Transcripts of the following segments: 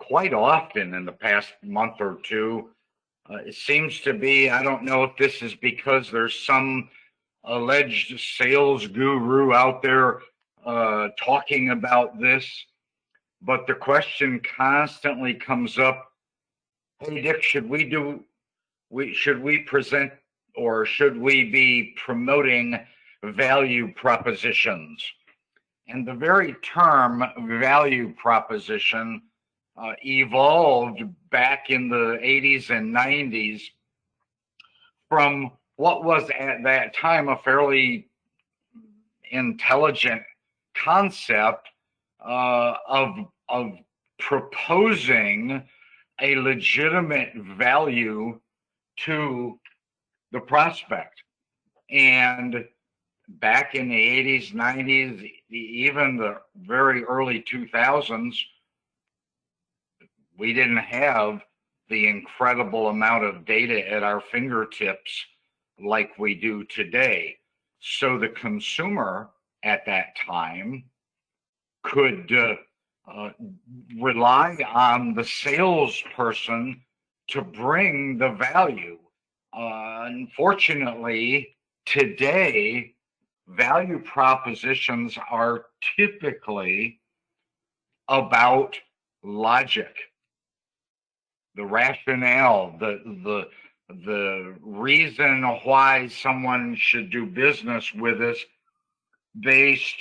quite often in the past month or two. It seems to be, I don't know if this is because there's some alleged sales guru out there talking about this, but the question constantly comes up, hey Dick, should we present or should we be promoting value propositions? And the very term value proposition evolved back in the 80s and 90s from what was at that time a fairly intelligent concept of proposing a legitimate value to the prospect. And back in the 80s, 90s, even the very early 2000s, we didn't have the incredible amount of data at our fingertips like we do today. So the consumer at that time could rely on the salesperson to bring the value. Unfortunately, today, value propositions are typically about logic, the rationale, the reason why someone should do business with us, based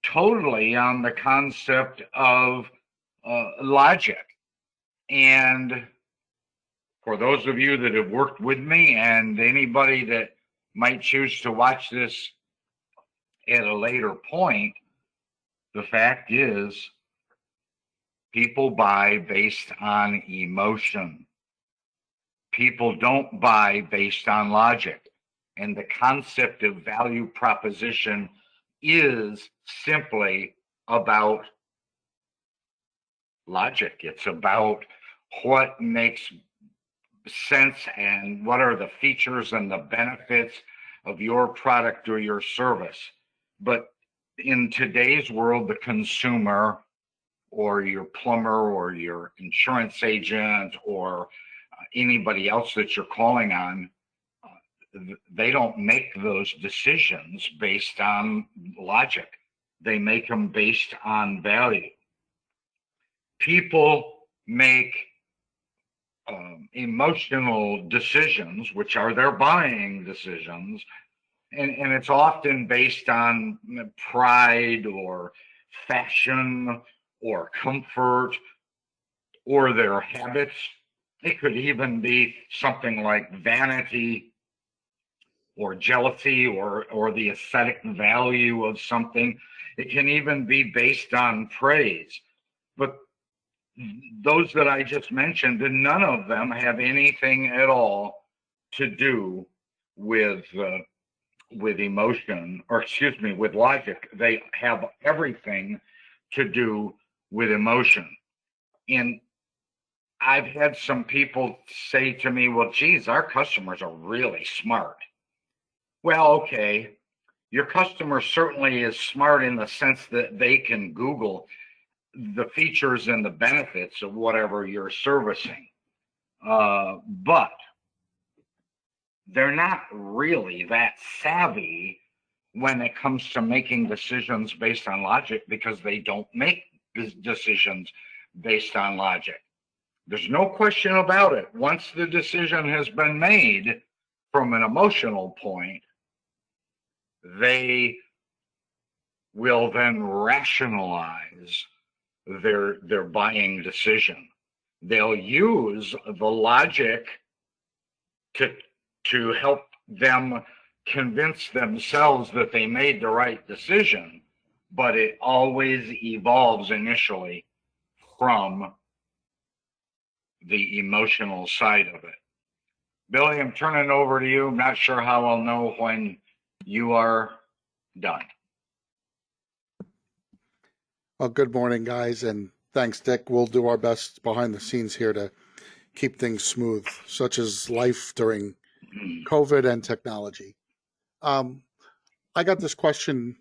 totally on the concept of logic. And for those of you that have worked with me and anybody that might choose to watch this at a later point, the fact is people buy based on emotion. People don't buy based on logic. And the concept of value proposition is simply about logic. It's about what makes sense and what are the features and the benefits of your product or your service. But in today's world, the consumer or your plumber or your insurance agent or anybody else that you're calling on, they don't make those decisions based on logic. They make them based on value. People make emotional decisions, which are their buying decisions, and it's often based on pride or fashion or comfort or their habits. It could even be something like vanity or jealousy or the aesthetic value of something. It can even be based on praise. But those that I just mentioned, none of them have anything at all to do with emotion, or excuse me, with logic. They have everything to do with emotion. And I've had some people say to me, well, geez, our customers are really smart. Well, okay, your customer certainly is smart in the sense that they can Google the features and the benefits of whatever you're servicing. But they're not really that savvy when it comes to making decisions based on logic, because they don't make decisions based on logic. There's no question about it. Once the decision has been made from an emotional point, they will then rationalize their buying decision. They'll use the logic to help them convince themselves that they made the right decision, but it always evolves initially from the emotional side of it. Billy, I'm turning it over to you. I'm not sure how I'll know when you are done. Well, good morning, guys, and thanks, Dick. We'll do our best behind the scenes here to keep things smooth, such as life during COVID and technology. I got this question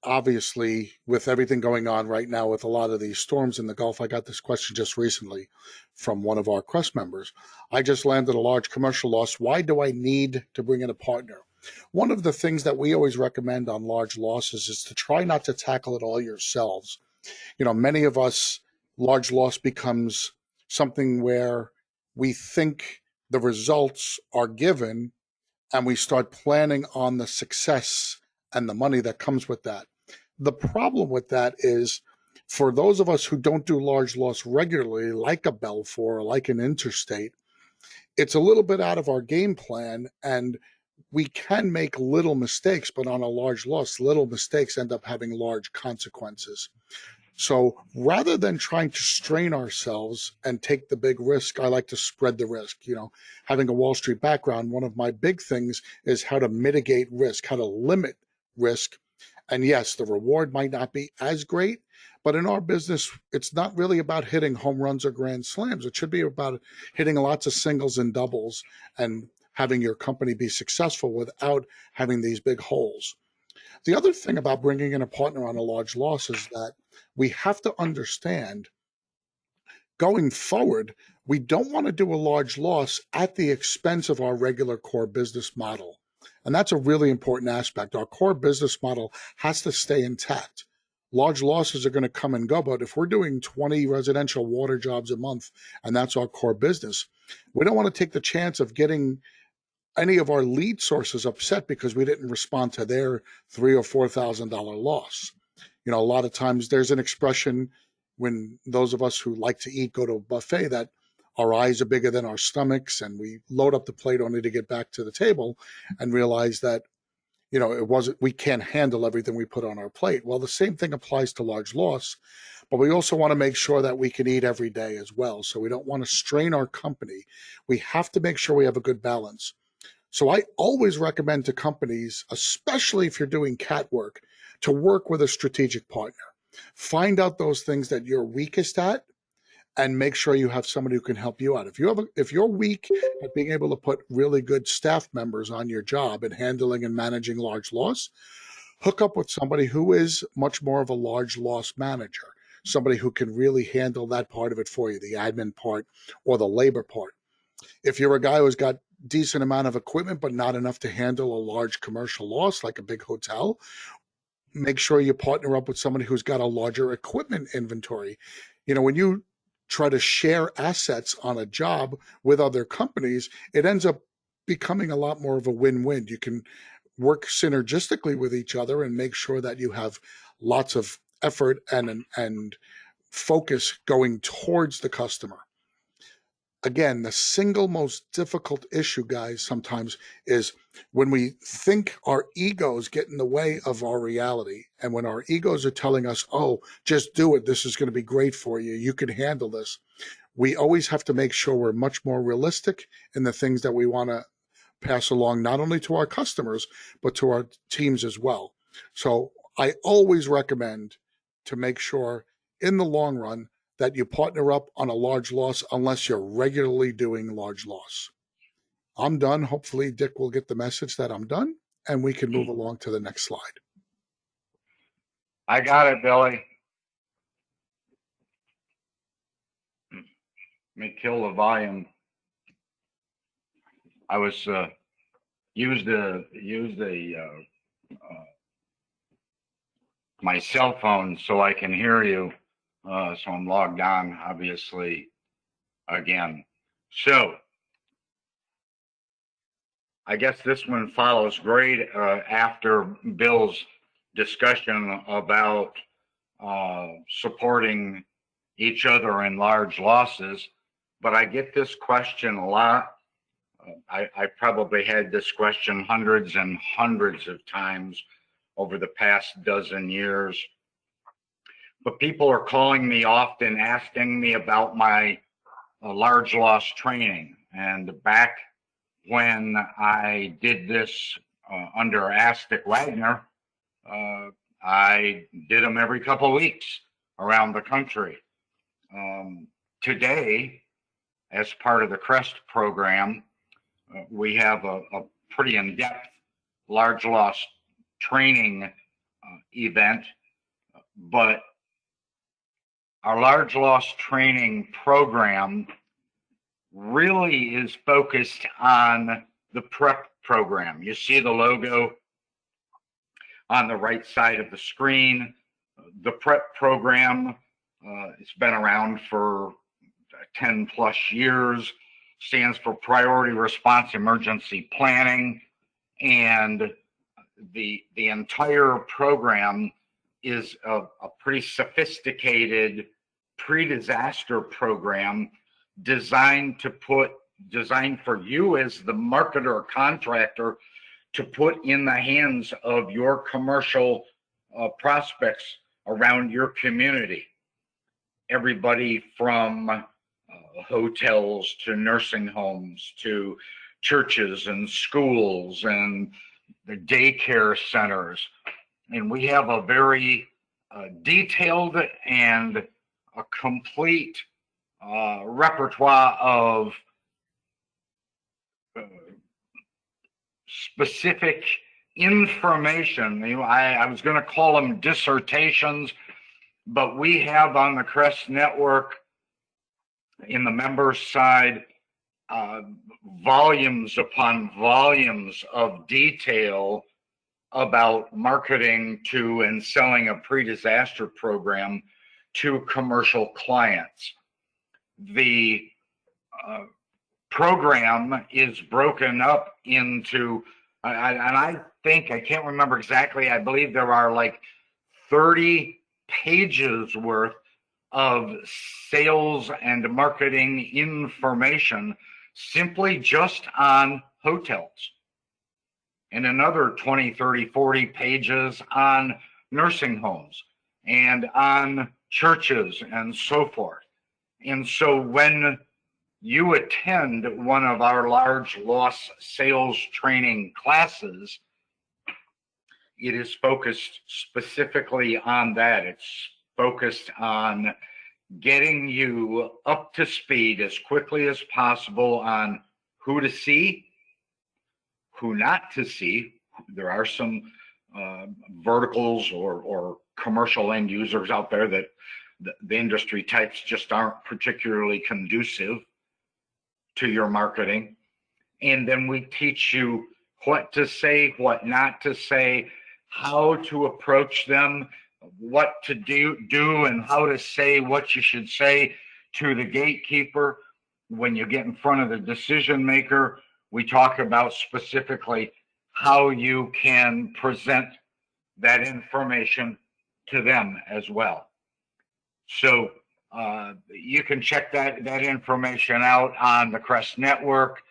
obviously, with everything going on right now with a lot of these storms in the Gulf, I got this question just recently from one of our CREST members. I just landed a large commercial loss. Why do I need to bring in a partner? One of the things that we always recommend on large losses is to try not to tackle it all yourselves. Many of us, large loss becomes something where we think the results are given and we start planning on the success and the money that comes with that. The problem with that is for those of us who don't do large loss regularly, like a Belfour or like an interstate, it's a little bit out of our game plan and we can make little mistakes, but on a large loss, little mistakes end up having large consequences. So rather than trying to strain ourselves and take the big risk, I like to spread the risk. Having a Wall Street background, one of my big things is how to mitigate risk, how to limit risk. And yes, the reward might not be as great, but in our business, it's not really about hitting home runs or grand slams. It should be about hitting lots of singles and doubles and having your company be successful without having these big holes. The other thing about bringing in a partner on a large loss is that we have to understand going forward, we don't want to do a large loss at the expense of our regular core business model. And that's a really important aspect. Our core business model has to stay intact. Large losses are going to come and go, but if we're doing 20 residential water jobs a month and that's our core business, we don't want to take the chance of getting any of our lead sources upset because we didn't respond to their $3,000 or $4,000 loss. A lot of times there's an expression when those of us who like to eat go to a buffet that our eyes are bigger than our stomachs and we load up the plate only to get back to the table and realize that we can't handle everything we put on our plate. Well, the same thing applies to large loss, but we also want to make sure that we can eat every day as well. So we don't want to strain our company. We have to make sure we have a good balance. So I always recommend to companies, especially if you're doing CAT work, to work with a strategic partner. Find out those things that you're weakest at and make sure you have somebody who can help you out. If you're weak at being able to put really good staff members on your job and handling and managing large loss, hook up with somebody who is much more of a large loss manager, somebody who can really handle that part of it for you, the admin part or the labor part. If you're a guy who's got decent amount of equipment but not enough to handle a large commercial loss like a big hotel, make sure you partner up with somebody who's got a larger equipment inventory. When you try to share assets on a job with other companies, it ends up becoming a lot more of a win-win. You can work synergistically with each other and make sure that you have lots of effort and focus going towards the customer. Again, the single most difficult issue, guys, sometimes is when we think our egos get in the way of our reality. And when our egos are telling us, oh, just do it. This is going to be great for you. You can handle this. We always have to make sure we're much more realistic in the things that we want to pass along, not only to our customers, but to our teams as well. So I always recommend to make sure in the long run that you partner up on a large loss unless you're regularly doing large loss. I'm done. Hopefully Dick will get the message that I'm done and we can move along to the next slide. I got it, Billy. Let me kill the volume. I was used my cell phone so I can hear you. So I'm logged on, obviously, again. So I guess this one follows great after Bill's discussion about supporting each other in large losses. But I get this question a lot. I probably had this question hundreds and hundreds of times over the past dozen years. But people are calling me often asking me about my large loss training. And back when I did this under Astic Wagner, I did them every couple of weeks around the country. Today, as part of the CREST program, we have a pretty in-depth large loss training event, but our large loss training program really is focused on the prep program. You see the logo on the right side of the screen. The prep program, it's been around for 10 plus years, stands for Priority Response Emergency Planning. And the entire program is a pretty sophisticated pre-disaster program designed for you as the marketer or contractor to put in the hands of your commercial prospects around your community. Everybody from hotels to nursing homes to churches and schools and the daycare centers. And we have a very detailed and a complete repertoire of specific information. I was going to call them dissertations, but we have on the CREST network in the members side volumes upon volumes of detail about marketing to and selling a pre-disaster program to commercial clients. The program is broken up into, and I think, I can't remember exactly, I believe there are like 30 pages worth of sales and marketing information simply just on hotels, and another 20, 30, 40 pages on nursing homes and on churches and so forth. And so when you attend one of our large loss sales training classes, it is focused specifically on that. It's focused on getting you up to speed as quickly as possible on who to see, who not to see. There are some verticals or commercial end users out there that the industry types just aren't particularly conducive to your marketing. And then we teach you what to say, what not to say, how to approach them, what to do and how to say what you should say to the gatekeeper. When you get in front of the decision maker, we talk about specifically how you can present that information to them as well. So you can check that information out on the CREST network,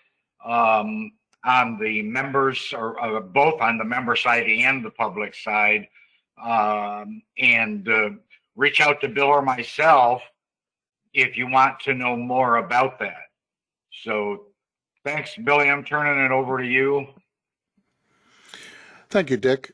on the members, or both on the member side and the public side, and reach out to Bill or myself if you want to know more about that. So thanks, Billy. I'm turning it over to you. Thank you, Dick.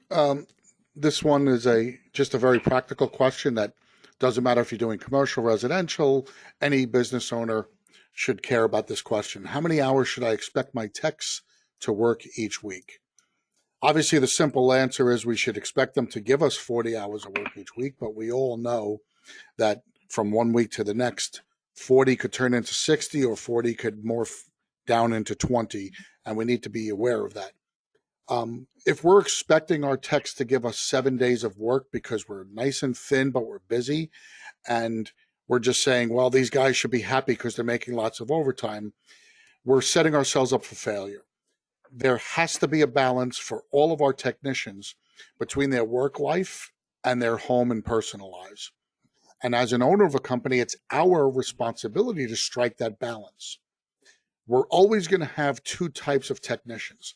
This one is just a very practical question that doesn't matter if you're doing commercial, residential, any business owner should care about this question. How many hours should I expect my techs to work each week? Obviously, the simple answer is we should expect them to give us 40 hours of work each week, but we all know that from one week to the next, 40 could turn into 60 or 40 could morph down into 20, and we need to be aware of that. If we're expecting our techs to give us 7 days of work because we're nice and thin, but we're busy, and we're just saying, well, these guys should be happy because they're making lots of overtime, we're setting ourselves up for failure. There has to be a balance for all of our technicians between their work life and their home and personal lives. And as an owner of a company, it's our responsibility to strike that balance. We're always going to have two types of technicians.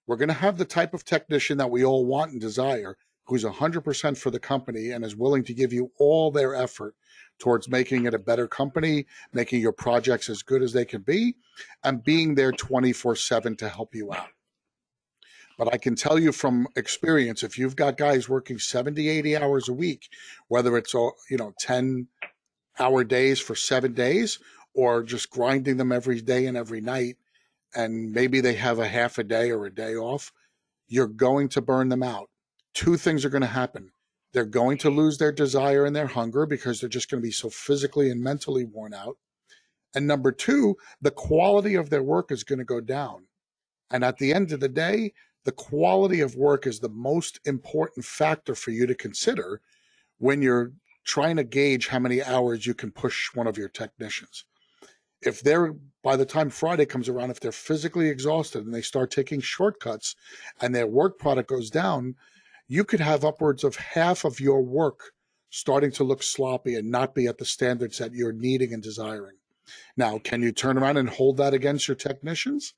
We're going to have the type of technician that we all want and desire, who's 100% for the company and is willing to give you all their effort towards making it a better company, making your projects as good as they can be, and being there 24/7 to help you out. But I can tell you from experience, if you've got guys working 70, 80 hours a week, whether it's 10-hour days for 7 days or just grinding them every day and every night, and maybe they have a half a day or a day off, you're going to burn them out. two things are going to happen. They're going to lose their desire and their hunger because they're just going to be so physically and mentally worn out. And number two, the quality of their work is going to go down. And at the end of the day, the quality of work is the most important factor for you to consider when you're trying to gauge how many hours you can push one of your technicians. If they're, by the time Friday comes around, if they're physically exhausted and they start taking shortcuts and their work product goes down, you could have upwards of half of your work starting to look sloppy and not be at the standards that you're needing and desiring. Now, can you turn around and hold that against your technicians?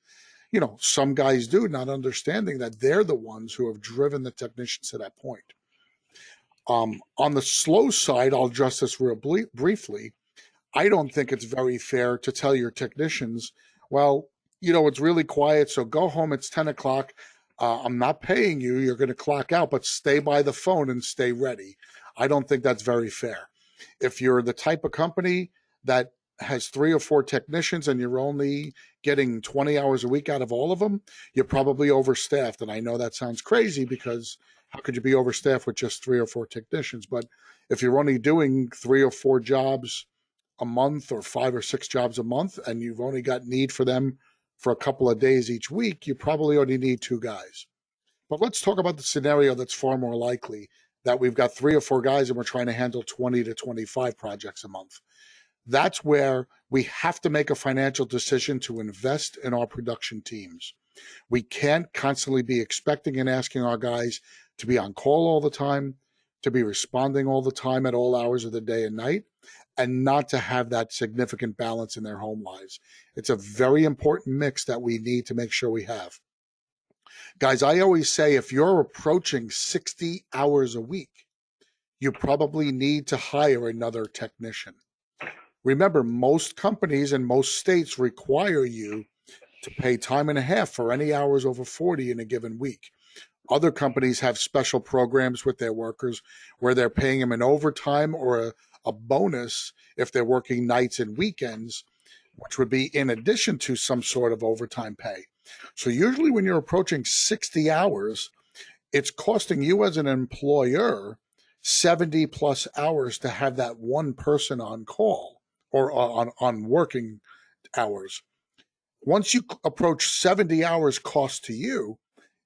Some guys do, not understanding that they're the ones who have driven the technicians to that point. On the slow side, I'll address this real briefly. I don't think it's very fair to tell your technicians, well, it's really quiet, so go home. It's 10 o'clock. I'm not paying you. You're going to clock out, but stay by the phone and stay ready. I don't think that's very fair. If you're the type of company that has 3 or 4 technicians and you're only getting 20 hours a week out of all of them, you're probably overstaffed. And I know that sounds crazy because how could you be overstaffed with just 3 or 4 technicians? But if you're only doing 3 or 4 jobs a month or 5 or 6 jobs a month and you've only got need for them for a couple of days each week, you probably only need 2 guys. But let's talk about the scenario that's far more likely, that we've got 3 or 4 guys and we're trying to handle 20 to 25 projects a month. That's where we have to make a financial decision to invest in our production teams. We can't constantly be expecting and asking our guys to be on call all the time, to be responding all the time at all hours of the day and night, and not to have that significant balance in their home lives. It's a very important mix that we need to make sure we have. Guys, I always say if you're approaching 60 hours a week, you probably need to hire another technician. Remember, most companies in most states require you to pay time and a half for any hours over 40 in a given week. Other companies have special programs with their workers where they're paying them an overtime or a bonus if they're working nights and weekends, which would be in addition to some sort of overtime pay. So usually when you're approaching 60 hours, it's costing you as an employer 70 plus hours to have that one person on call or on working hours. Once you approach 70 hours cost to you,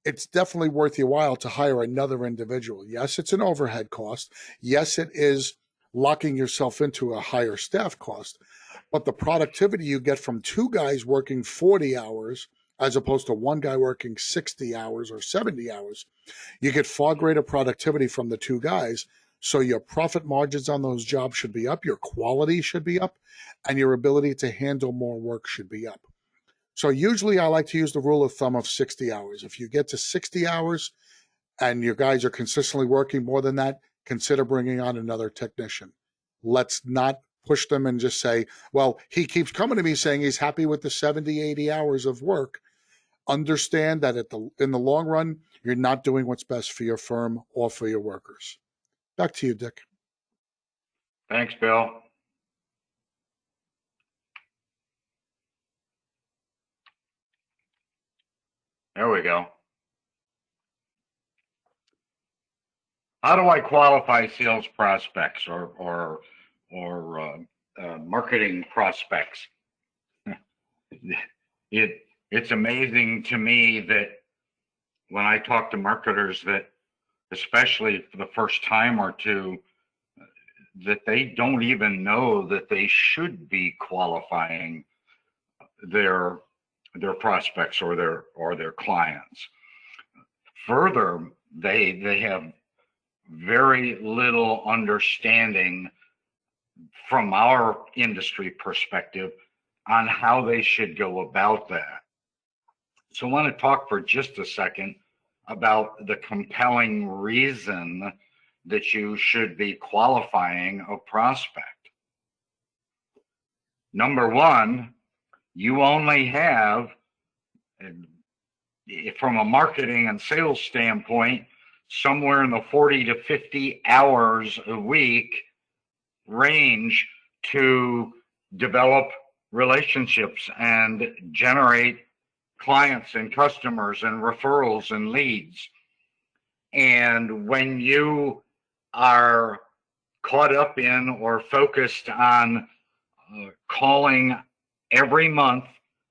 it's definitely worth your while to hire another individual. Yes, it's an overhead cost. Yes, it is locking yourself into a higher staff cost. But the productivity you get from 2 guys working 40 hours as opposed to 1 guy working 60 hours or 70 hours, you get far greater productivity from the 2 guys. So your profit margins on those jobs should be up, your quality should be up, and your ability to handle more work should be up. So usually I like to use the rule of thumb of 60 hours. If you get to 60 hours and your guys are consistently working more than that, consider bringing on another technician. Let's not push them and just say, well, he keeps coming to me saying he's happy with the 70, 80 hours of work. Understand that in the long run, you're not doing what's best for your firm or for your workers. Back to you, Dick. Thanks, Bill. There we go. How do I qualify sales prospects or marketing prospects? It's amazing to me that when I talk to marketers that, especially for the first time or two, that they don't even know that they should be qualifying their prospects or their clients. Further, they have very little understanding from our industry perspective on how they should go about that. So I want to talk for just a second about the compelling reason that you should be qualifying a prospect. Number one, you only have, from a marketing and sales standpoint, somewhere in the 40 to 50 hours a week range to develop relationships and generate clients and customers and referrals and leads. And when you are caught up in or focused on calling every month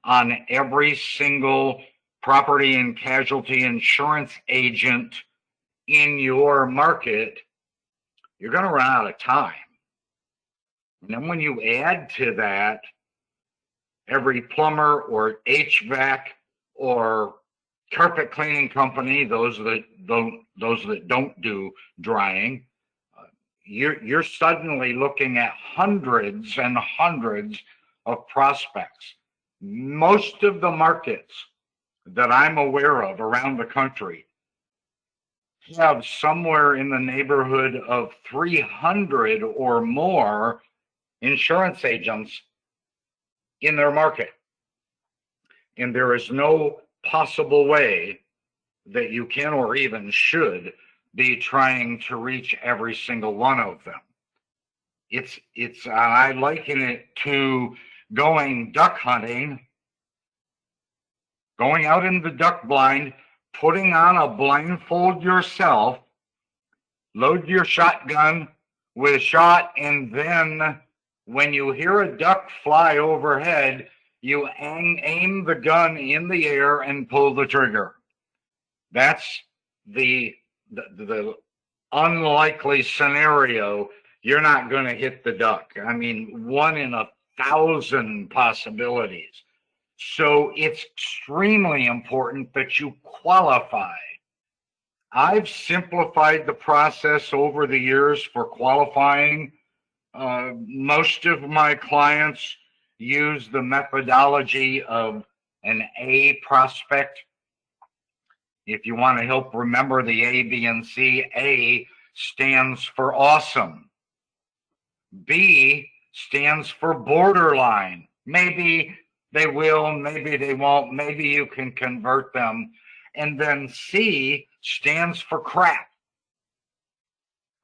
on every single property and casualty insurance agent in your market, you're going to run out of time. And then when you add to that every plumber or HVAC or carpet cleaning company, those that don't do drying, you're suddenly looking at hundreds and hundreds of prospects. Most of the markets that I'm aware of around the country have somewhere in the neighborhood of 300 or more insurance agents in their market. And there is no possible way that you can or even should be trying to reach every single one of them. I liken it to going duck hunting, going out in the duck blind, putting on a blindfold yourself, load your shotgun with shot, and then when you hear a duck fly overhead, you aim the gun in the air and pull the trigger. That's the unlikely scenario. You're not going to hit the duck. I mean, 1 in 1,000 possibilities. So it's extremely important that you qualify. I've simplified the process over the years for qualifying. Most of my clients use the methodology of an A prospect. If you want to help remember the A, B, and C, A stands for awesome. B stands for borderline. Maybe they will, maybe they won't, maybe you can convert them. And then C stands for crap.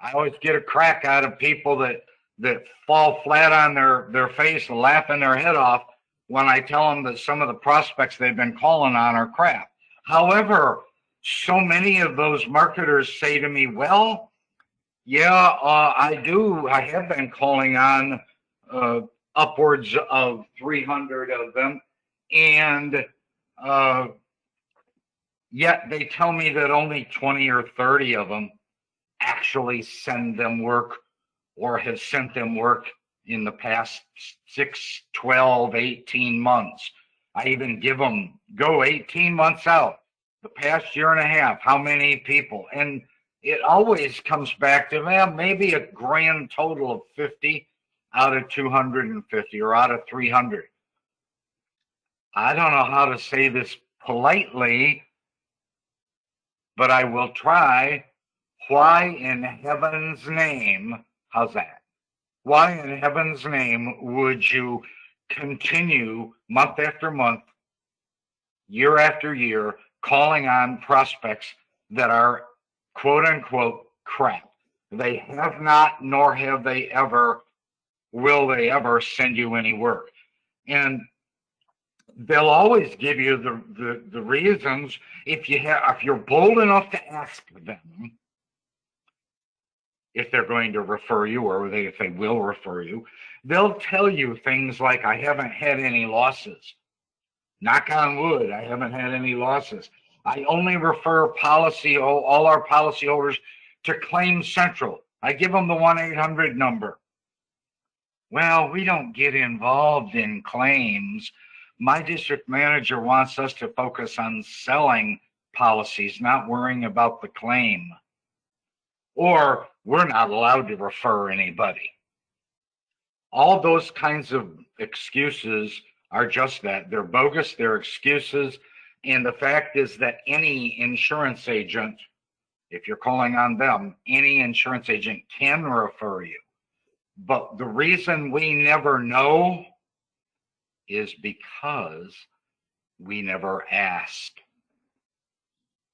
I always get a crack out of people that fall flat on their face and laughing their head off when I tell them that some of the prospects they've been calling on are crap. However, so many of those marketers say to me, well, yeah, I have been calling on upwards of 300 of them, and yet they tell me that only 20 or 30 of them actually send them work or have sent them work in the past 6, 12, 18 months. I even give them, go 18 months out, the past year and a half, how many people? And it always comes back to, well, maybe a grand total of 50 out of 250 or out of 300. I don't know how to say this politely, but I will try. Why in heaven's name, how's that? Why in heaven's name would you continue month after month, year after year, calling on prospects that are quote unquote crap? They have not, nor have they ever, will they ever send you any work. And they'll always give you the reasons if you're bold enough to ask them if they're going to refer you or if they will refer you. They'll tell you things like, I haven't had any losses. Knock on wood, I haven't had any losses. I only refer all our policyholders to Claim Central. I give them the 1-800 number. Well, we don't get involved in claims. My district manager wants us to focus on selling policies, not worrying about the claim. Or we're not allowed to refer anybody. All those kinds of excuses are just that. They're bogus, they're excuses. And the fact is that any insurance agent, if you're calling on them, any insurance agent can refer you. But the reason we never know is because we never ask.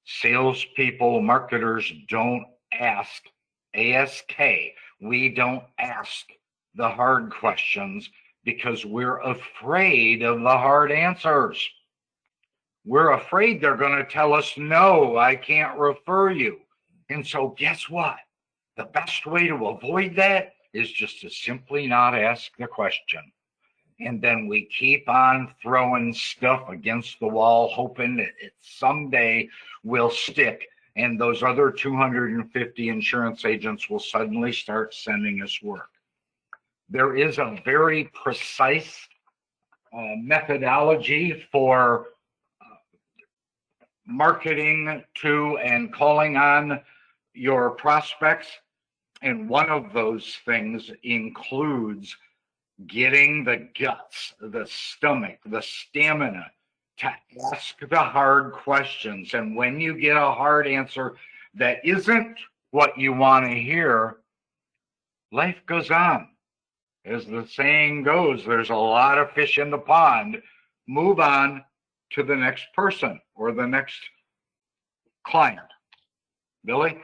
Salespeople, marketers don't ask. ASK. We don't ask the hard questions because we're afraid of the hard answers. We're afraid they're going to tell us, no, I can't refer you. And so guess what? The best way to avoid that is just to simply not ask the question. And then we keep on throwing stuff against the wall, hoping that it someday will stick. And those other 250 insurance agents will suddenly start sending us work. There is a very precise methodology for marketing to and calling on your prospects. And one of those things includes getting the guts, the stomach, the stamina to ask the hard questions. And when you get a hard answer that isn't what you want to hear, life goes on. As the saying goes, there's a lot of fish in the pond. Move on to the next person or the next client. Billy?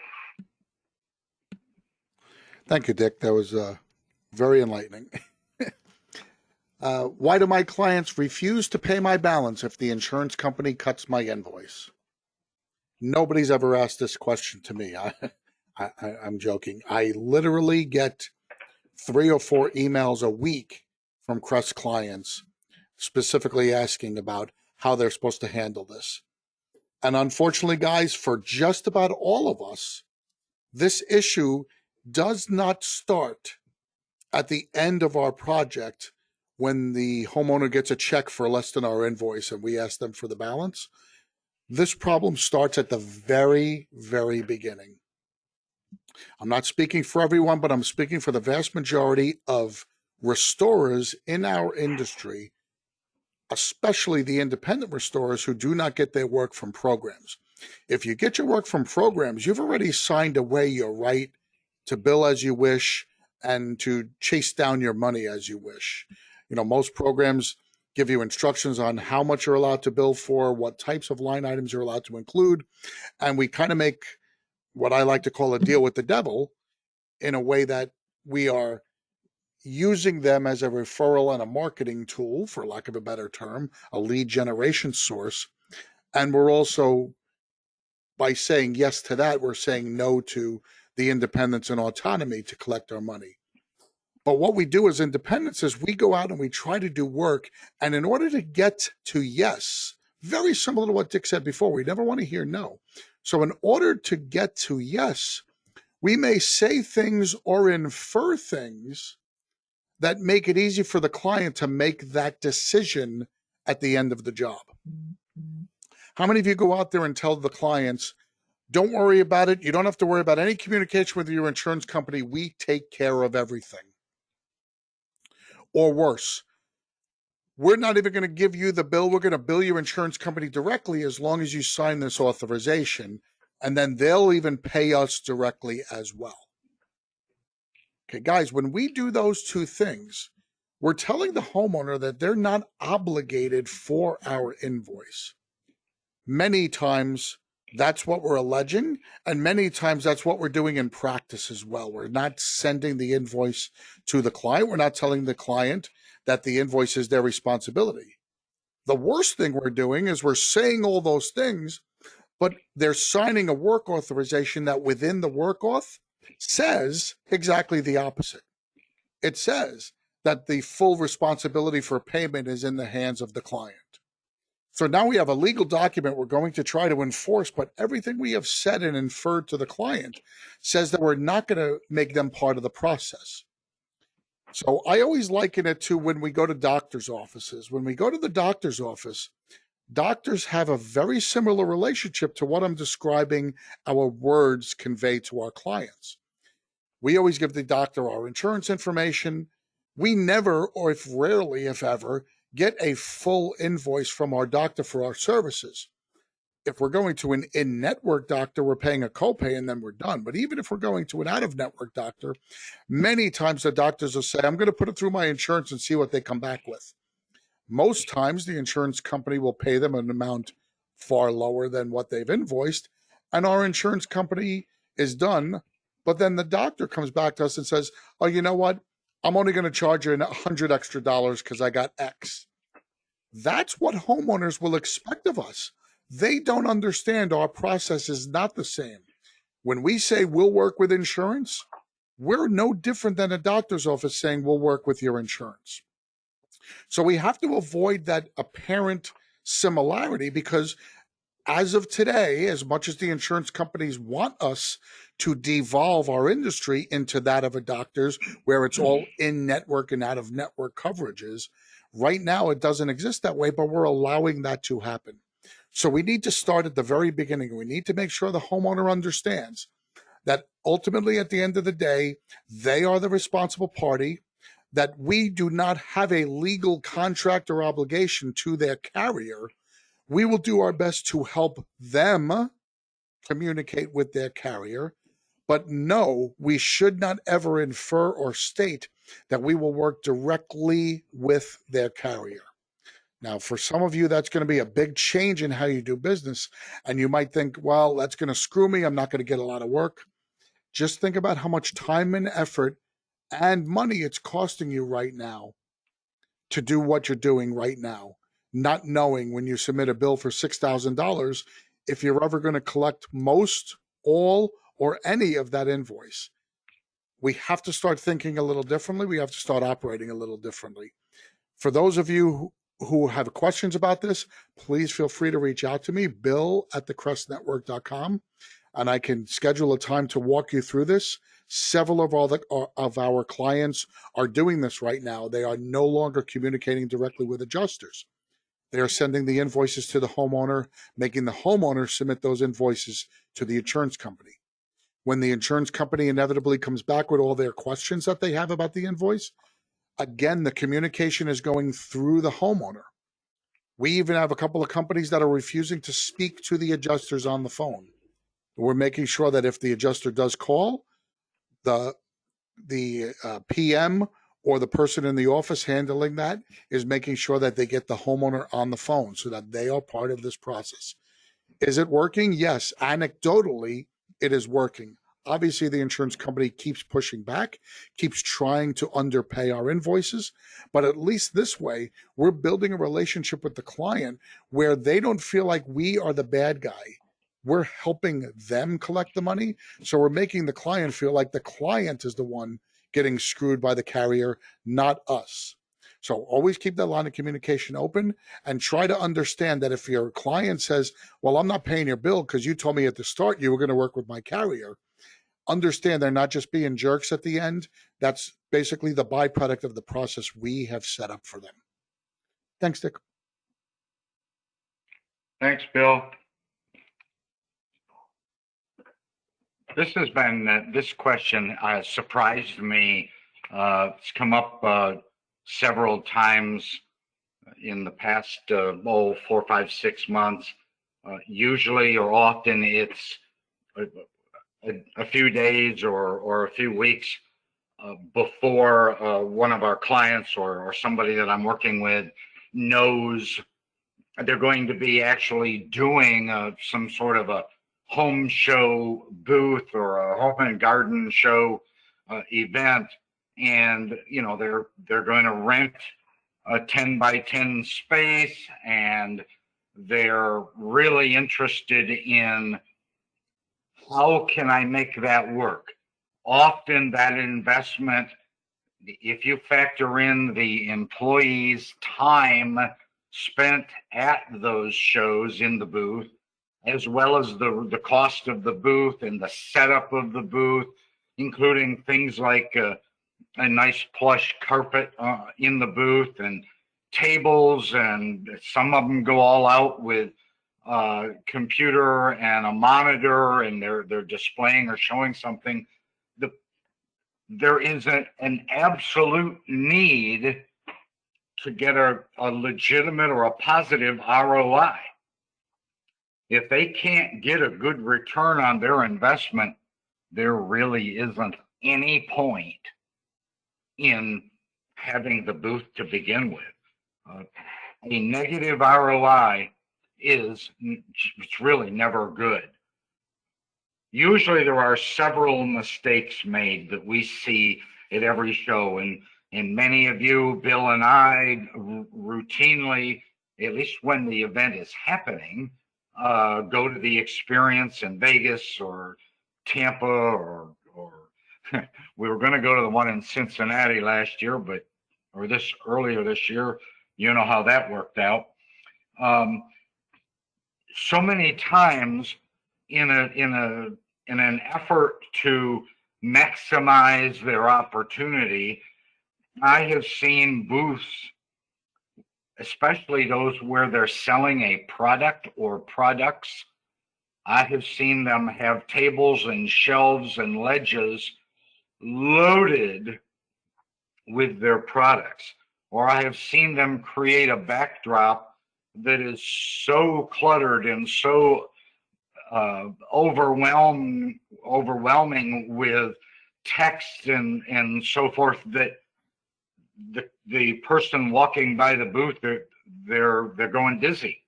Thank you, Dick. That was very enlightening. Why do my clients refuse to pay my balance if the insurance company cuts my invoice? Nobody's ever asked this question to me. I'm joking. I literally get 3 or 4 emails a week from CREST clients specifically asking about how they're supposed to handle this. And unfortunately, guys, for just about all of us, this issue does not start at the end of our project when the homeowner gets a check for less than our invoice and we ask them for the balance. This problem starts at the very, very beginning. I'm not speaking for everyone, but I'm speaking for the vast majority of restorers in our industry, especially the independent restorers who do not get their work from programs. If you get your work from programs, you've already signed away your right to bill as you wish and to chase down your money as you wish. You know, most programs give you instructions on how much you're allowed to bill for, what types of line items you're allowed to include, and we kind of make what I like to call a deal with the devil in a way that we are using them as a referral and a marketing tool, for lack of a better term, a lead generation source. And we're also, by saying yes to that, we're saying no to the independence and autonomy to collect our money. But what we do as independents is we go out and we try to do work. And in order to get to yes, very similar to what Dick said before, we never want to hear no. So in order to get to yes, we may say things or infer things that make it easy for the client to make that decision at the end of the job. How many of you go out there and tell the clients, don't worry about it. You don't have to worry about any communication with your insurance company. We take care of everything. Or worse, we're not even going to give you the bill. We're going to bill your insurance company directly as long as you sign this authorization. And then they'll even pay us directly as well. Okay, guys, when we do those two things, we're telling the homeowner that they're not obligated for our invoice. Many times that's what we're alleging, and many times that's what we're doing in practice as well. We're not sending the invoice to the client. We're not telling the client that the invoice is their responsibility. The worst thing we're doing is we're saying all those things, but they're signing a work authorization that within the work auth says exactly the opposite. It says that the full responsibility for payment is in the hands of the client. So now we have a legal document we're going to try to enforce, but everything we have said and inferred to the client says that we're not going to make them part of the process. So I always liken it to when we go to doctor's offices. When we go to the doctor's office, doctors have a very similar relationship to what I'm describing our words convey to our clients. We always give the doctor our insurance information. We never, or if rarely, if ever, get a full invoice from our doctor for our services. If we're going to an in-network doctor, we're paying a copay and then we're done. But even if we're going to an out-of-network doctor, many times the doctors will say, I'm going to put it through my insurance and see what they come back with. Most times the insurance company will pay them an amount far lower than what they've invoiced, and our insurance company is done. But then the doctor comes back to us and says, oh, you know what? I'm only going to charge you $100 extra because I got X. That's what homeowners will expect of us. They don't understand our process is not the same. When we say we'll work with insurance, we're no different than a doctor's office saying we'll work with your insurance. So we have to avoid that apparent similarity, because as of today, as much as the insurance companies want us to devolve our industry into that of a doctor's, where it's all in network and out of network coverages, right now it doesn't exist that way, but we're allowing that to happen. So we need to start at the very beginning. We need to make sure the homeowner understands that ultimately, at the end of the day, they are the responsible party, that we do not have a legal contract or obligation to their carrier. We will do our best to help them communicate with their carrier. But no, we should not ever infer or state that we will work directly with their carrier. Now, for some of you, that's going to be a big change in how you do business. And you might think, well, that's going to screw me. I'm not going to get a lot of work. Just think about how much time and effort and money it's costing you right now to do what you're doing right now, not knowing when you submit a bill for $6,000 if you're ever going to collect most, all, or any of that invoice. We have to start thinking a little differently. We have to start operating a little differently. For those of you who have questions about this, please feel free to reach out to me, bill@thecrestnetwork.com, and I can schedule a time to walk you through this. Several of our clients are doing this right now. They are no longer communicating directly with adjusters. They are sending the invoices to the homeowner, making the homeowner submit those invoices to the insurance company. When the insurance company inevitably comes back with all their questions that they have about the invoice, again, the communication is going through the homeowner. We even have a couple of companies that are refusing to speak to the adjusters on the phone. We're making sure that if the adjuster does call, the PM or the person in the office handling that is making sure that they get the homeowner on the phone so that they are part of this process. Is it working? Yes. Anecdotally, it is working. Obviously, the insurance company keeps pushing back, keeps trying to underpay our invoices. But at least this way, we're building a relationship with the client where they don't feel like we are the bad guy. We're helping them collect the money. So we're making the client feel like the client is the one getting screwed by the carrier, not us. So always keep that line of communication open and try to understand that if your client says, well, I'm not paying your bill because you told me at the start you were going to work with my carrier, understand they're not just being jerks at the end. That's basically the byproduct of the process we have set up for them. Thanks, Dick. Thanks, Bill. This question surprised me. It's come up several times in the past 4, 5, 6 months. Usually or often it's a few days or a few weeks before one of our clients or somebody that I'm working with knows they're going to be actually doing some sort of a home show booth or a home and garden show event, and they're going to rent a 10 by 10 space, and they're really interested in how can I make that work. Often that investment, if you factor in the employees' time spent at those shows in the booth, as well as the cost of the booth and the setup of the booth, including things like a nice plush carpet in the booth and tables, and some of them go all out with computer and a monitor, and they're displaying or showing something. There is an absolute need to get a legitimate or a positive ROI. If they can't get a good return on their investment, there really isn't any point in having the booth to begin with. A negative ROI it's really never good. Usually there are several mistakes made that we see at every show, and many of you, Bill and I, routinely, at least when the event is happening, go to the experience in Vegas or Tampa or we were going to go to the one in Cincinnati last year, or earlier this year. You know how that worked out. So many times in an effort to maximize their opportunity, I have seen booths, especially those where they're selling a product or products. I have seen them have tables and shelves and ledges loaded with their products, or I have seen them create a backdrop that is so cluttered and so overwhelming with text and so forth that the person walking by the booth, they're going dizzy.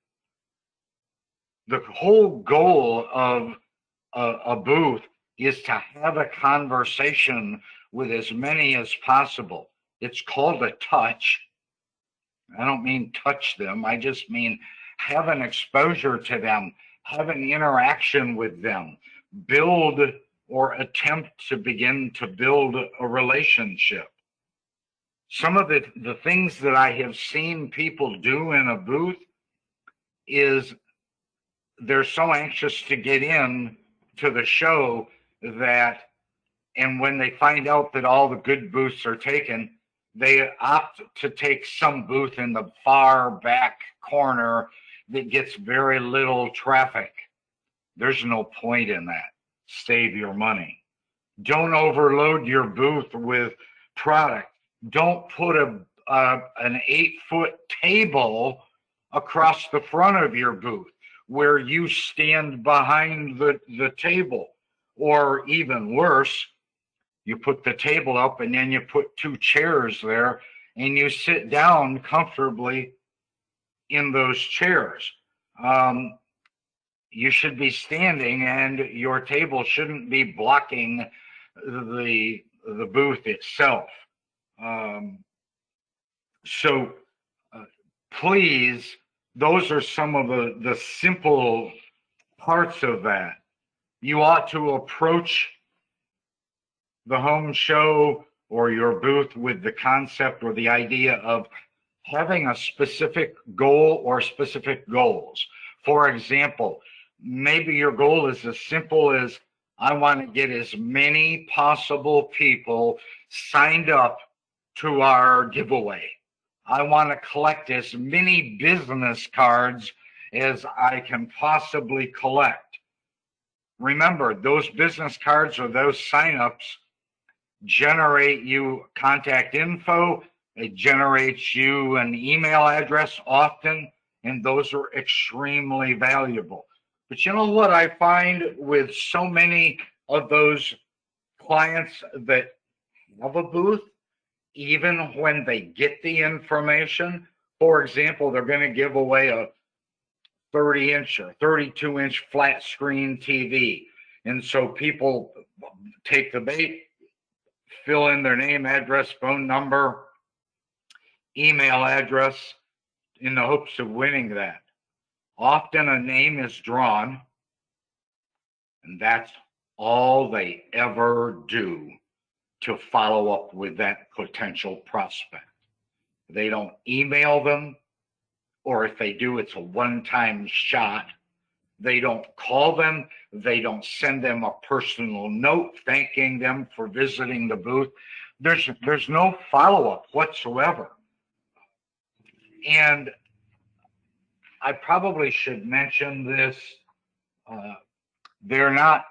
The whole goal of a booth is to have a conversation with as many as possible. It's called a touch. I don't mean touch them. I just mean have an exposure to them, have an interaction with them, build or attempt to begin to build a relationship. Some of the things that I have seen people do in a booth is they're so anxious to get in to the show that, and when they find out that all the good booths are taken, they opt to take some booth in the far back corner that gets very little traffic. There's no point in that. Save your money. Don't overload your booth with product. Don't put an 8-foot table across the front of your booth where you stand behind the table. Or even worse, you put the table up and then you put 2 chairs there and you sit down comfortably in those chairs. You should be standing and your table shouldn't be blocking the booth itself. So please, those are some of the simple parts of that. You ought to approach the home show or your booth with the concept or the idea of having a specific goal or specific goals. For example, maybe your goal is as simple as I want to get as many possible people signed up to our giveaway. I want to collect as many business cards as I can possibly collect. Remember, those business cards or those signups generate you contact info. It generates you an email address often, and those are extremely valuable. But you know what I find with so many of those clients that have a booth, even when they get the information, for example, they're going to give away a 30-inch or 32-inch flat screen TV. And so people take the bait, fill in their name, address, phone number, email address in the hopes of winning that. Often a name is drawn, and that's all they ever do to follow up with that potential prospect. They don't email them, or if they do, it's a one-time shot. They don't call them. They don't send them a personal note thanking them for visiting the booth. There's no follow-up whatsoever. And I probably should mention this. They're not,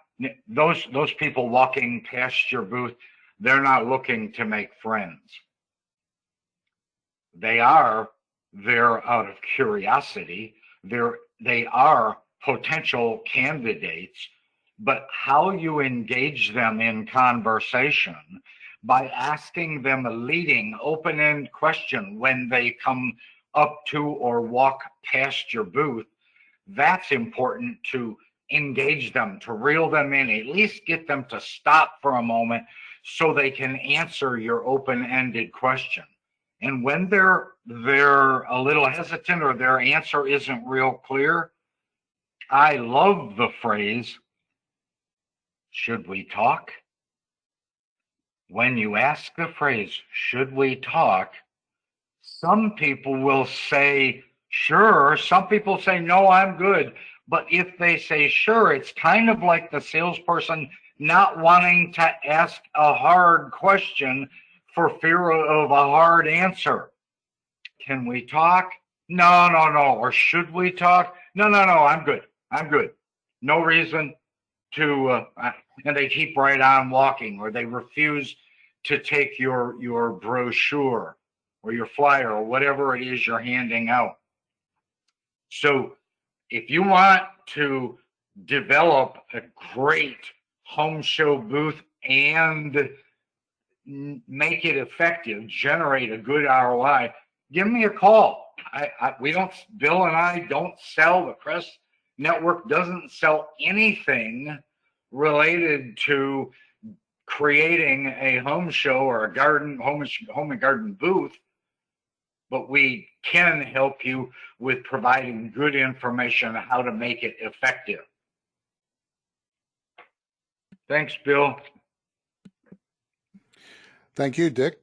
those people walking past your booth, they're not looking to make friends. They are there out of curiosity. They are potential candidates, but how you engage them in conversation by asking them a leading open-end question when they come up to or walk past your booth, that's important to engage them, to reel them in, at least get them to stop for a moment so they can answer your open-ended question. And when they're a little hesitant or their answer isn't real clear, I love the phrase, Should we talk? When you ask the phrase, should we talk? Some people will say, sure. Some people say, no, I'm good. But if they say, sure, it's kind of like the salesperson not wanting to ask a hard question for fear of a hard answer. Can we talk? No, no, no. Or should we talk? No, no, no. I'm good. I'm good. No reason to, and they keep right on walking, or they refuse to take your brochure or your flyer or whatever it is you're handing out. So if you want to develop a great home show booth and make it effective, generate a good ROI, give me a call. We don't, Bill and I don't sell, the CREST network doesn't sell anything related to creating a home show or a home and garden booth, but we can help you with providing good information on how to make it effective. Thanks, Bill. Thank you, Dick.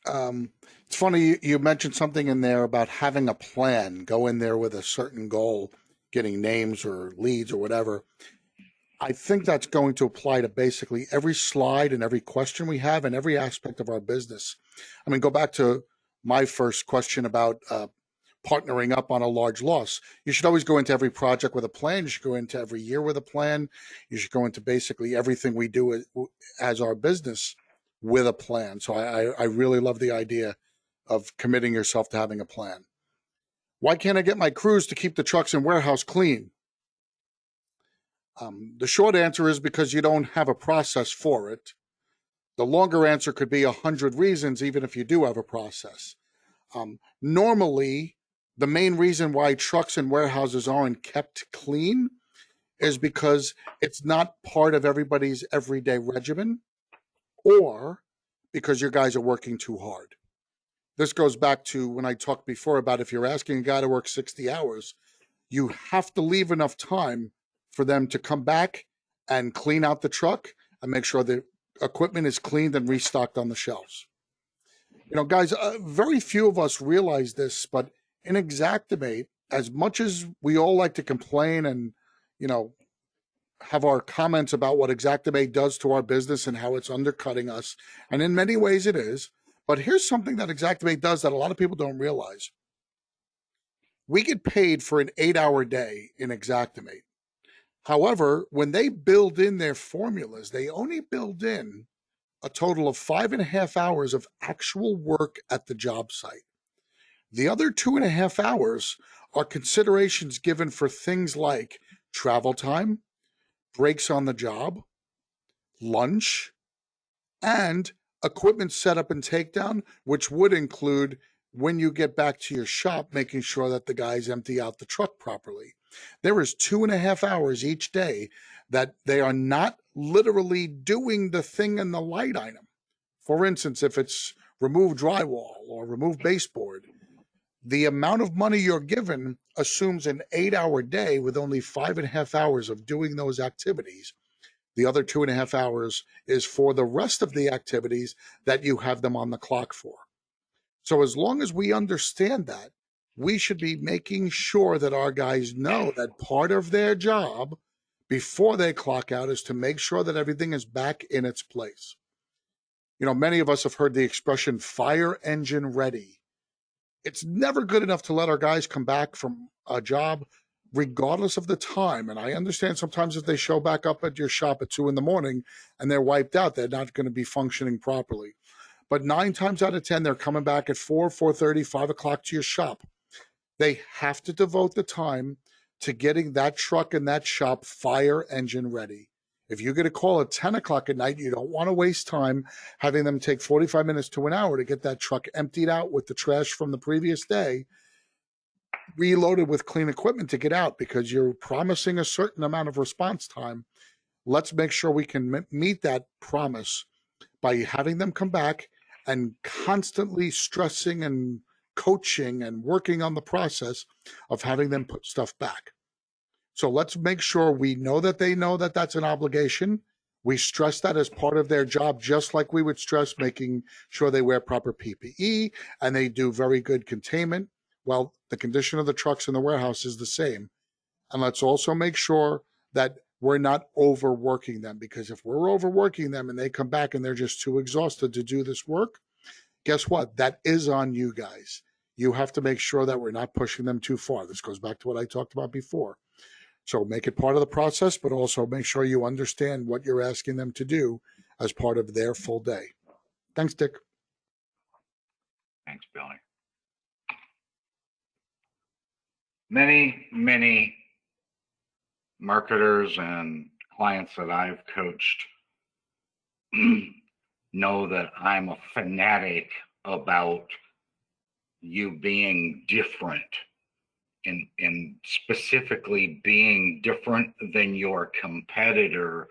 It's funny, you mentioned something in there about having a plan, go in there with a certain goal, getting names or leads or whatever. I think that's going to apply to basically every slide and every question we have in every aspect of our business. I mean, go back to my first question about partnering up on a large loss. You should always go into every project with a plan. You should go into every year with a plan. You should go into basically everything we do as our business with a plan. So I really love the idea of committing yourself to having a plan. Why can't I get my crews to keep the trucks and warehouse clean? The short answer is because you don't have a process for it. The longer answer could be 100 reasons, even if you do have a process. Normally, the main reason why trucks and warehouses aren't kept clean is because it's not part of everybody's everyday regimen, or because your guys are working too hard. This goes back to when I talked before about if you're asking a guy to work 60 hours, you have to leave enough time for them to come back and clean out the truck and make sure the equipment is cleaned and restocked on the shelves. You know, guys, very few of us realize this, but in Xactimate, as much as we all like to complain and, you know, have our comments about what Xactimate does to our business and how it's undercutting us, and in many ways it is, but here's something that Xactimate does that a lot of people don't realize. We get paid for an 8-hour day in Xactimate. However, when they build in their formulas, they only build in a total of 5.5 hours of actual work at the job site. The other 2.5 hours are considerations given for things like travel time, breaks on the job, lunch, and equipment setup and takedown, which would include when you get back to your shop, making sure that the guys empty out the truck properly. There is 2.5 hours each day that they are not literally doing the thing in the light item. For instance, if it's remove drywall or remove baseboard, the amount of money you're given assumes an 8-hour day with only 5.5 hours of doing those activities. The other 2.5 hours is for the rest of the activities that you have them on the clock for. So as long as we understand that, we should be making sure that our guys know that part of their job before they clock out is to make sure that everything is back in its place. You know, many of us have heard the expression fire engine ready. It's never good enough to let our guys come back from a job regardless of the time. And I understand sometimes if they show back up at your shop at 2 a.m. and they're wiped out, they're not going to be functioning properly. But 9 times out of 10, they're coming back at 4, 4:30, 5 o'clock to your shop. They have to devote the time to getting that truck and that shop fire engine ready. If you get a call at 10 o'clock at night, you don't want to waste time having them take 45 minutes to an hour to get that truck emptied out with the trash from the previous day, reloaded with clean equipment to get out, because you're promising a certain amount of response time. Let's make sure we can meet that promise by having them come back and constantly stressing and coaching and working on the process of having them put stuff back. So let's make sure we know that they know that that's an obligation. We stress that as part of their job, just like we would stress making sure they wear proper PPE and they do very good containment. Well, the condition of the trucks in the warehouse is the same. And let's also make sure that we're not overworking them, because if we're overworking them and they come back and they're just too exhausted to do this work, guess what? That is on you guys. You have to make sure that we're not pushing them too far. This goes back to what I talked about before. So make it part of the process, but also make sure you understand what you're asking them to do as part of their full day. Thanks, Dick. Thanks, Billy. Many marketers and clients that I've coached know that I'm a fanatic about you being different, and specifically being different than your competitor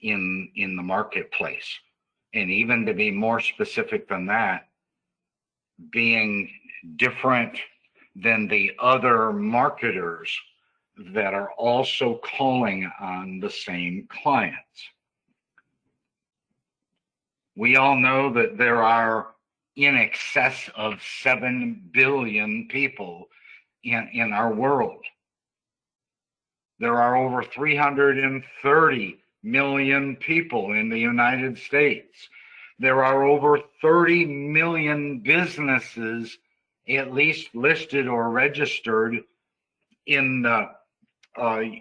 in the marketplace. And even to be more specific than that, being different than the other marketers that are also calling on the same clients. We all know that there are in excess of 7 billion people in our world. There are over 330 million people in the United States. There are over 30 million businesses at least listed or registered in the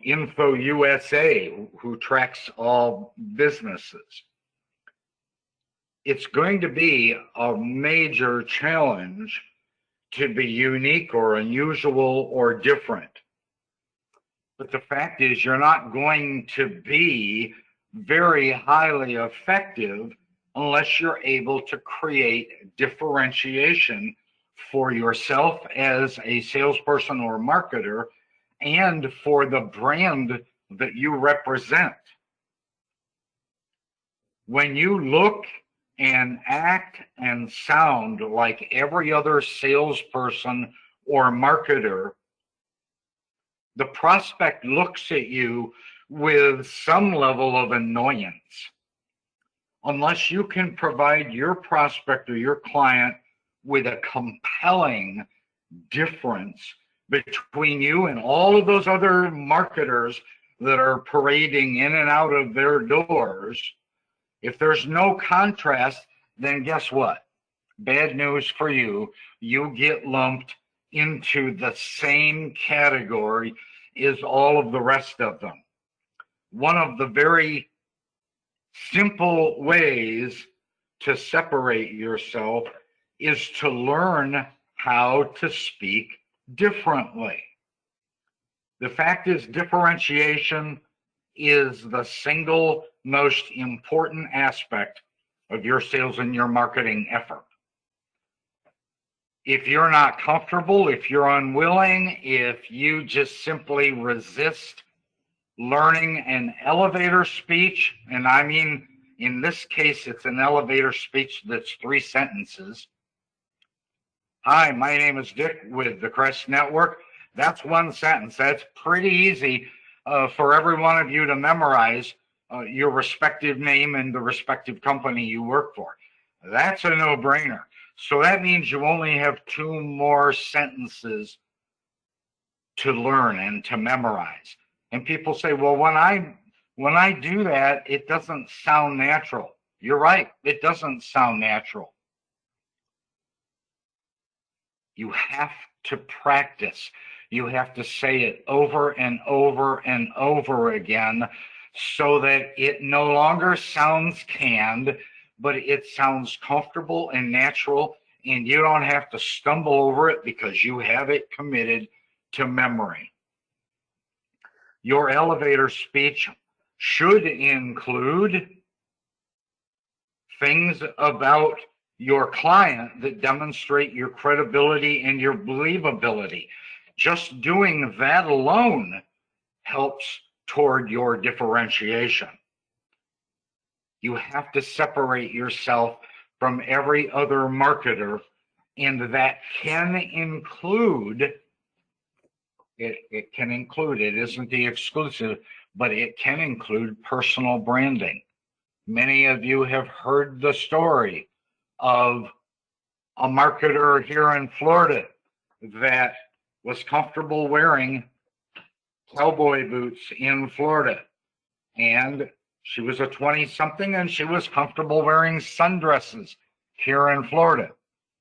Info USA, who tracks all businesses. It's going to be a major challenge to be unique or unusual or different. But the fact is, you're not going to be very highly effective unless you're able to create differentiation for yourself as a salesperson or marketer and for the brand that you represent. When you look and act and sound like every other salesperson or marketer, the prospect looks at you with some level of annoyance. Unless you can provide your prospect or your client with a compelling difference between you and all of those other marketers that are parading in and out of their doors, if there's no contrast, then guess what? Bad news for you. You get lumped into the same category as all of the rest of them. One of the very simple ways to separate yourself is to learn how to speak differently. The fact is, differentiation is the single most important aspect of your sales and your marketing effort. If you're not comfortable, if you're unwilling, if you just simply resist learning an elevator speech, and I mean, in this case, it's an elevator speech that's 3 sentences. Hi, my name is Dick with the CREST Network. That's 1 sentence. That's pretty easy for every one of you to memorize your respective name and the respective company you work for. That's a no-brainer. So that means you only have 2 more sentences to learn and to memorize. And people say, well, when I do that, it doesn't sound natural. You're right. It doesn't sound natural. You have to practice. You have to say it over and over and over again so that it no longer sounds canned, but it sounds comfortable and natural, and you don't have to stumble over it because you have it committed to memory. Your elevator speech should include things about your client that demonstrate your credibility and your believability. Just doing that alone helps toward your differentiation. You have to separate yourself from every other marketer, and that can include, it isn't the exclusive, but it can include personal branding. Many of you have heard the story of a marketer here in Florida that was comfortable wearing cowboy boots in Florida. And she was a 20 something and she was comfortable wearing sundresses here in Florida.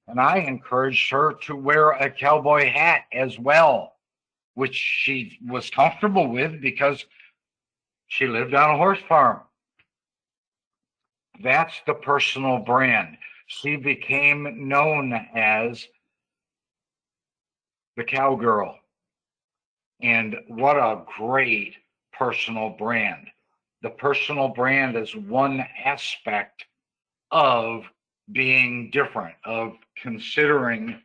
And I encouraged her to wear a cowboy hat as well, which she was comfortable with because she lived on a horse farm. That's the personal brand. She became known as the cowgirl. And what a great personal brand. The personal brand is one aspect of being different, of considering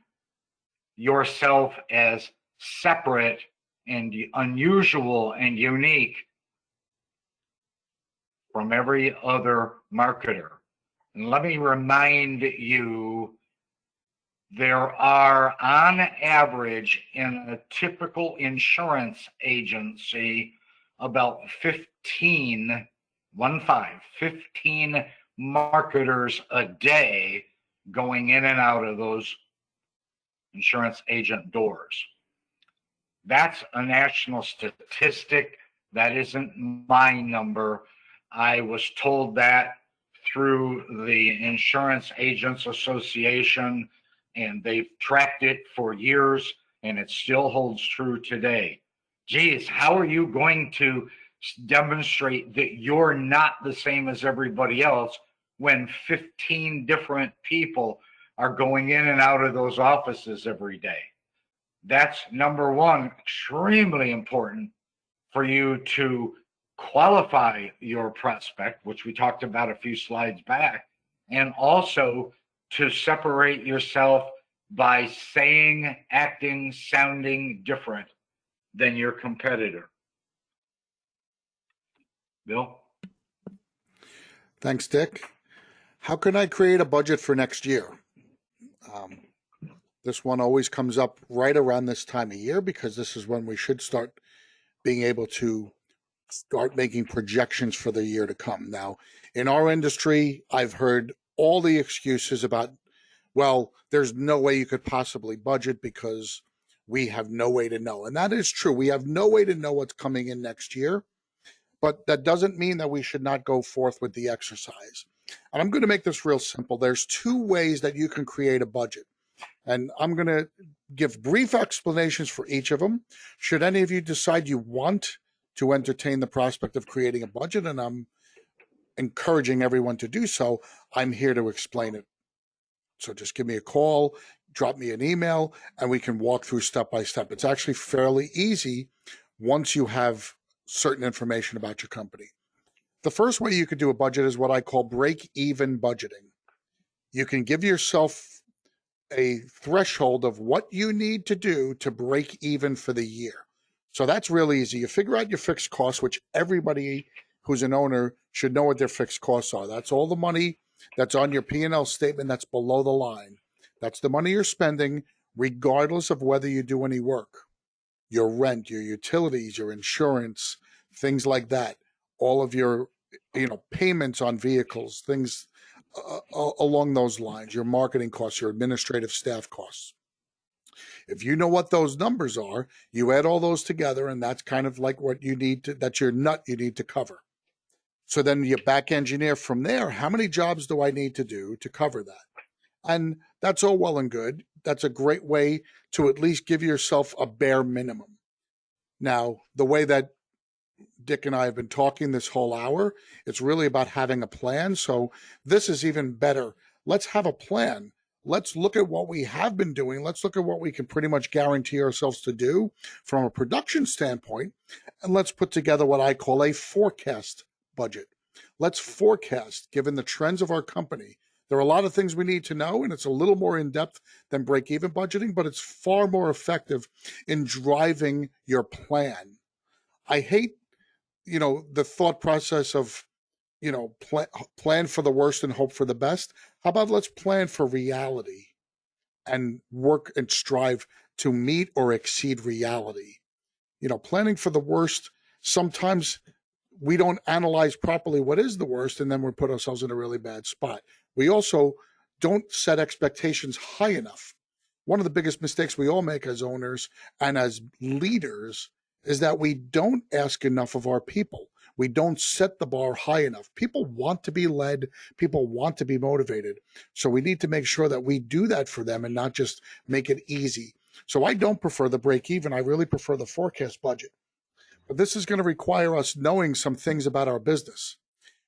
yourself as separate and unusual and unique from every other marketer. And let me remind you, there are on average in a typical insurance agency about 15 marketers a day going in and out of those insurance agent doors. That's a national statistic. That isn't my number. I was told that through the Insurance Agents Association, and they've tracked it for years, and it still holds true today. Geez, how are you going to demonstrate that you're not the same as everybody else when 15 different people are going in and out of those offices every day? That's number one, extremely important for you to qualify your prospect, which we talked about a few slides back, and also to separate yourself by saying, acting, sounding different than your competitor. Bill? Thanks, Dick. How can I create a budget for next year? This one always comes up right around this time of year because this is when we should start being able to start making projections for the year to come. Now, in our industry, I've heard all the excuses about, well, there's no way you could possibly budget because we have no way to know. And that is true. We have no way to know what's coming in next year, but that doesn't mean that we should not go forth with the exercise. And I'm going to make this real simple. There's two ways that you can create a budget. And I'm going to give brief explanations for each of them. Should any of you decide you want to entertain the prospect of creating a budget, and I'm encouraging everyone to do so, I'm here to explain it. So just give me a call, drop me an email, and we can walk through step by step. It's actually fairly easy once you have certain information about your company. The first way you could do a budget is what I call break-even budgeting. You can give yourself a threshold of what you need to do to break even for the year. So that's really easy. You figure out your fixed costs, which everybody who's an owner should know what their fixed costs are. That's all the money that's on your P&L statement that's below the line. That's the money you're spending regardless of whether you do any work. Your rent, your utilities, your insurance, things like that. All of your payments on vehicles, things along those lines, your marketing costs, your administrative staff costs. If you know what those numbers are, you add all those together, and that's kind of like what you need to, that's your nut you need to cover. So then you back engineer from there, how many jobs do I need to do to cover that? And that's all well and good. That's a great way to at least give yourself a bare minimum. Now, the way that Dick and I have been talking this whole hour, it's really about having a plan. So this is even better. Let's have a plan. Let's look at what we have been doing. Let's look at what we can pretty much guarantee ourselves to do from a production standpoint. And let's put together what I call a forecast budget. Let's forecast, given the trends of our company. There are a lot of things we need to know, and it's a little more in-depth than break-even budgeting, but it's far more effective in driving your plan. I hate the thought process of, plan for the worst and hope for the best. How about let's plan for reality and work and strive to meet or exceed reality? Planning for the worst sometimes we don't analyze properly what is the worst, and then we put ourselves in a really bad spot. We also don't set expectations high enough. One of the biggest mistakes we all make as owners and as leaders is that we don't ask enough of our people. We don't set the bar high enough. People want to be led, people want to be motivated. So we need to make sure that we do that for them and not just make it easy. So I don't prefer the break even. I really prefer the forecast budget. But this is going to require us knowing some things about our business.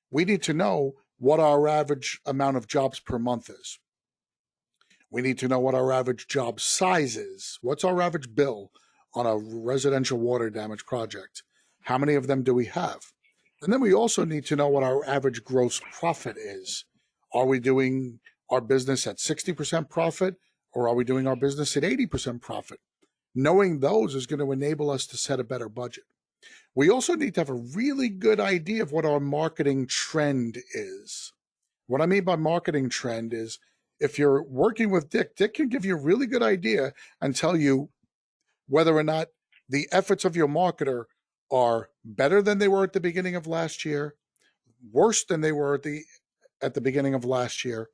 We need to know what our average amount of jobs per month is. We need to know what our average job size is. What's our average bill on a residential water damage project? How many of them do we have? And then we also need to know what our average gross profit is. Are we doing our business at 60% profit, or are we doing our business at 80% profit? Knowing those is going to enable us to set a better budget. We also need to have a really good idea of what our marketing trend is. What I mean by marketing trend is, if you're working with Dick, Dick can give you a really good idea and tell you whether or not the efforts of your marketer are better than they were at the beginning of last year, worse than they were at the beginning of last year,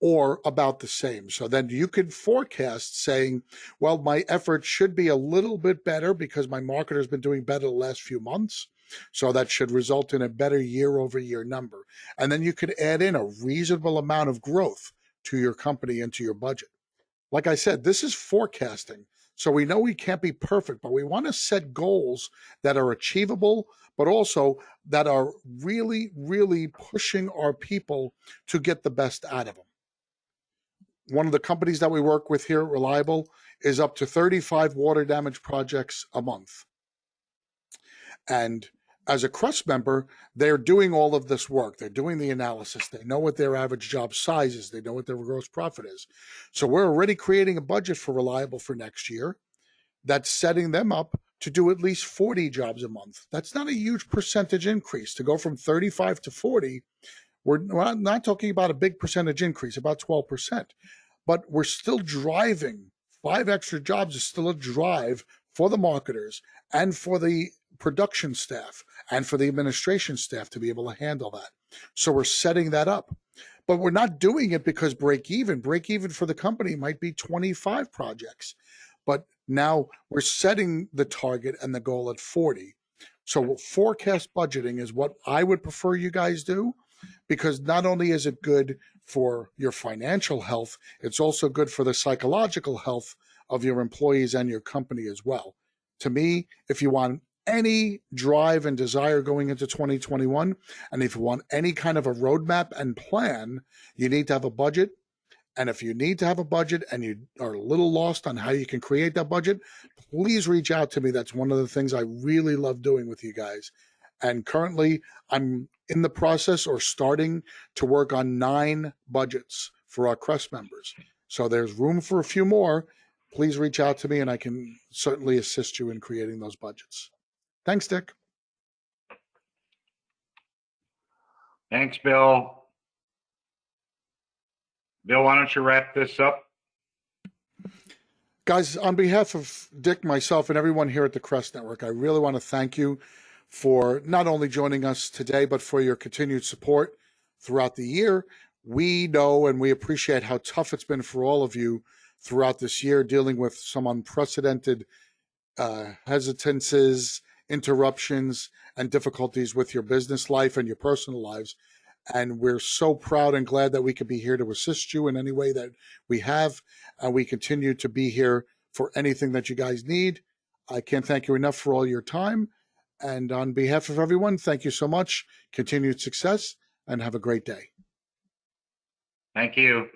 or about the same. So then you could forecast saying, well, my effort should be a little bit better because my marketer's been doing better the last few months. So that should result in a better year-over-year number. And then you could add in a reasonable amount of growth to your company and to your budget. Like I said, this is forecasting. So we know we can't be perfect, but we want to set goals that are achievable, but also that are really, really pushing our people to get the best out of them. One of the companies that we work with here at Reliable is up to 35 water damage projects a month. And as a CREST member, they're doing all of this work. They're doing the analysis. They know what their average job size is. They know what their gross profit is. So we're already creating a budget for Reliable for next year that's setting them up to do at least 40 jobs a month. That's not a huge percentage increase. To go from 35 to 40, we're not talking about a big percentage increase, about 12%. But we're still driving. 5 extra jobs is still a drive for the marketers and for the production staff and for the administration staff to be able to handle that. So we're setting that up. But we're not doing it because break even for the company might be 25 projects. But now we're setting the target and the goal at 40. So forecast budgeting is what I would prefer you guys do, because not only is it good for your financial health, it's also good for the psychological health of your employees and your company as well. To me, if you want any drive and desire going into 2021, and if you want any kind of a roadmap and plan, you need to have a budget. And if you need to have a budget and you are a little lost on how you can create that budget, please reach out to me. That's one of the things I really love doing with you guys. And currently, I'm in the process or starting to work on 9 budgets for our CREST members. So there's room for a few more. Please reach out to me and I can certainly assist you in creating those budgets. Thanks, Dick. Thanks, Bill. Bill, why don't you wrap this up? Guys, on behalf of Dick, myself, and everyone here at the CREST Network, I really want to thank you for not only joining us today, but for your continued support throughout the year. We know and we appreciate how tough it's been for all of you throughout this year, dealing with some unprecedented hesitances, interruptions, and difficulties with your business life and your personal lives. And we're so proud and glad that we could be here to assist you in any way that we have. And we continue to be here for anything that you guys need. I can't thank you enough for all your time. And on behalf of everyone, thank you so much. Continued success and have a great day. Thank you.